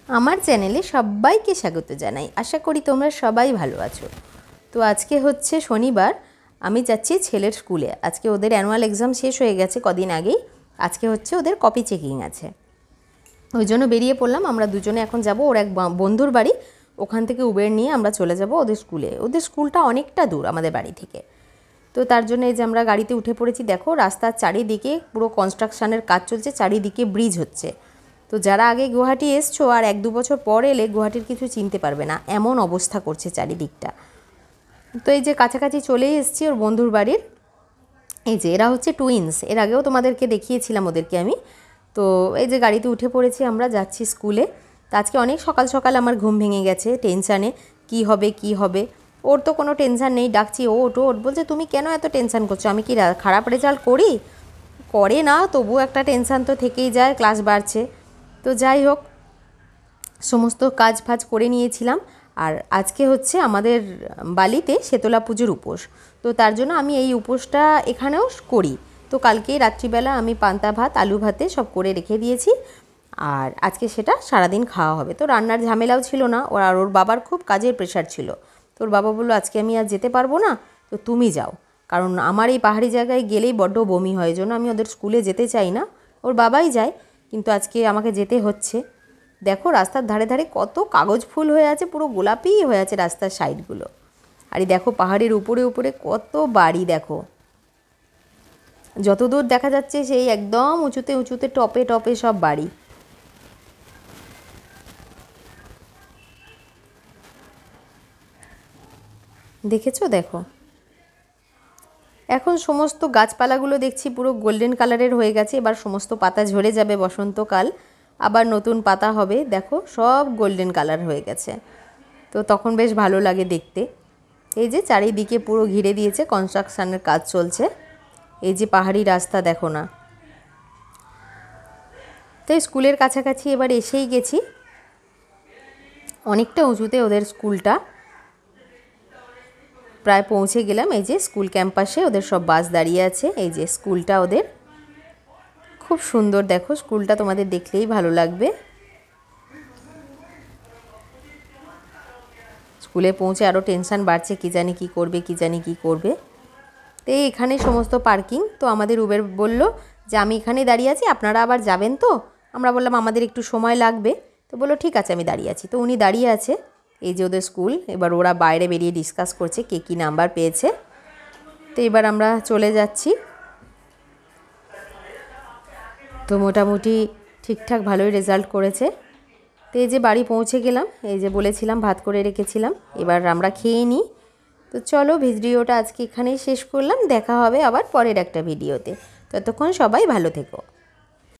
আমার চ্যানেলে সবাইকে স্বাগত জানাই। আশা করি তোমরা সবাই ভালো আছো। তো আজকে হচ্ছে শনিবার, আমি যাচ্ছি ছেলের স্কুলে। আজকে ওদের অ্যানুয়াল এক্সাম শেষ হয়ে গেছে কদিন আগেই। আজকে হচ্ছে ওদের কপি চেকিং আছে, ওই জন্য বেরিয়ে পড়লাম। আমরা দুজনে এখন যাব ওর এক বন্ধুর বাড়ি, ওখান থেকে উবের নিয়ে আমরা চলে যাব ওদের স্কুলে। ওদের স্কুলটা অনেকটা দূর আমাদের বাড়ি থেকে। তো তার জন্য এই যে আমরা গাড়িতে উঠে পড়েছি। দেখো রাস্তার চারিদিকে পুরো কনস্ট্রাকশানের কাজ চলছে, চারিদিকে ব্রিজ হচ্ছে। তো যারা আগে গুয়াহাটি এসছো আর 1-2 বছর পর এলে গুয়াহাটির কিছু চিনতে পারবে না, এমন অবস্থা করছে চারিদিকটা। তো এই যে কাছাকাছি চলেই এসেছি ওর বন্ধুর বাড়ির। এই যে এরা হচ্ছে টুইন্স, এর আগেও তোমাদেরকে দেখিয়েছিলাম ওদেরকে আমি। তো এই যে গাড়িতে উঠে পড়েছি, আমরা যাচ্ছি স্কুলে। তো আজকে অনেক সকাল সকাল আমার ঘুম ভেঙে গেছে টেনশানে, কি হবে কি হবে। ওর তো কোনো টেনশান নেই, ডাকছি ওঠ ওঠ, বলছে তুমি কেন এত টেনশান করছো, আমি কি খারাপ রেজাল্ট করি? করে না, তবু একটা টেনশান তো থেকেই যায়, ক্লাস বাড়ছে। তো যাই হোক, সমস্ত কাজ ফাজ করে নিয়েছিলাম। আর আজকে হচ্ছে আমাদের বালিতে শেতলা পুজোর উপোস, তো তার জন্য আমি এই উপোসটা এখানেও করি। তো কালকেই রাত্রিবেলা আমি পান্তা ভাত আলু ভাতে সব করে রেখে দিয়েছি, আর আজকে সেটা সারাদিন খাওয়া হবে। তো রান্নার ঝামেলাও ছিল না, আর ওর বাবার খুব কাজের প্রেশার ছিল। তো ওর বাবা বললো আজকে আমি আর যেতে পারবো না, তো তুমি যাও, কারণ আমার এই পাহাড়ি জায়গায় গেলেই বড্ড বমি হয়, জন্য আমি ওদের স্কুলে যেতে চাই না। ওর বাবাই যায়, কিন্তু আজকে আমাকে যেতে হচ্ছে। দেখো রাস্তার ধারে ধারে কত কাগজ ফুল হয়ে আছে, পুরো গোলাপি হয়ে আছে রাস্তার সাইডগুলো। আর এই দেখো পাহাড়ের উপরে উপরে কত বাড়ি, দেখো যতদূর দেখা যাচ্ছে সেই একদম উঁচুতে উঁচুতে টপে টপে সব বাড়ি। দেখেছো? দেখো এখন সমস্ত গাছপালাগুলো দেখছি পুরো গোল্ডেন কালারের হয়ে গেছে। এবার সমস্ত পাতা ঝরে যাবে বসন্তকাল, আবার নতুন পাতা হবে। দেখো সব গোল্ডেন কালার হয়ে গেছে, তো তখন বেশ ভালো লাগে দেখতে। এই যে চারিদিকে পুরো ঘিরে দিয়েছে, কনস্ট্রাকশানের কাজ চলছে। এই যে পাহাড়ি রাস্তা দেখো না। তো স্কুলের কাছাকাছি এবার এসেই গেছি, অনেকটা উঁচুতে ওদের স্কুলটা, প্রায় পৌঁছে গেলাম। এই যে স্কুল ক্যাম্পাসে ওদের সব বাস দাঁড়িয়ে আছে। এই যে স্কুলটা ওদের খুব সুন্দর, দেখো স্কুলটা তোমাদের দেখলেই ভালো লাগবে। স্কুলে পৌঁছে আরও টেনশান বাড়ছে, কী জানি কী করবে, কী জানি কী করবে। তো এখানে সমস্ত পার্কিং। তো আমাদের উবের বলল যে আমি এখানে দাঁড়িয়ে আছি, আপনারা আবার যাবেন তো? আমরা বললাম আমাদের একটু সময় লাগবে। তো বললো ঠিক আছে আমি দাঁড়িয়ে আছি। তো উনি দাঁড়িয়ে আছে। এই যে ওদের স্কুল, এবার ওরা বাইরে বেরিয়ে ডিসকাস করছে কে কী নাম্বার পেয়েছে। তো এবার আমরা চলে যাচ্ছি। তো মোটামুটি ঠিকঠাক ভালোই রেজাল্ট করেছে। তো এই যে বাড়ি পৌঁছে গেলাম, এই যে বলেছিলাম ভাত করে রেখেছিলাম, এবার আমরা খেয়ে নিই। তো চলো ভিডিওটা আজকে এখানেই শেষ করলাম, দেখা হবে আবার পরের একটা ভিডিওতে। ততক্ষণ সবাই ভালো থেকো।